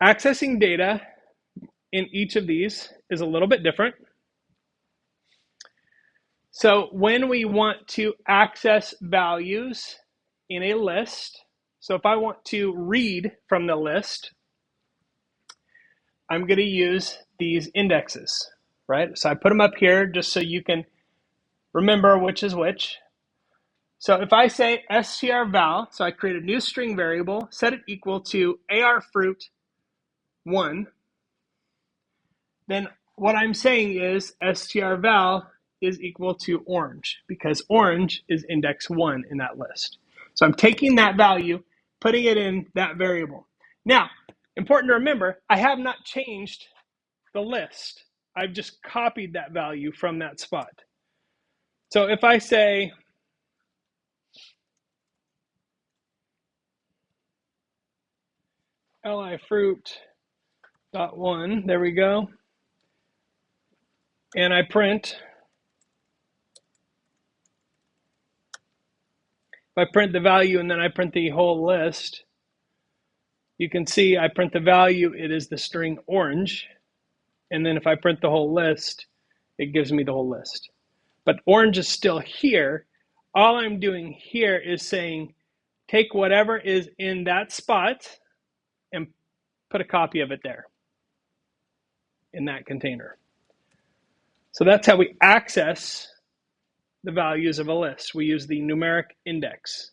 Accessing data in each of these is a little bit different. So when we want to access values in a list, so if I want to read from the list, I'm going to use these indexes, right? So I put them up here just so you can remember which is which. So if I say strval, so I create a new string variable, set it equal to arfruit1, then what I'm saying is strval is equal to orange because orange is index 1 in that list. So I'm taking that value, putting it in that variable. Now, important to remember, I have not changed the list. I've just copied that value from that spot. So if I say li fruit dot one, there we go, and I print, if I print the value and then I print the whole list, you can see I print the value, it is the string orange, and then if I print the whole list, it gives me the whole list. But orange is still here. All I'm doing here is saying, take whatever is in that spot and put a copy of it there in that container. So that's how we access the values of a list. We use the numeric index.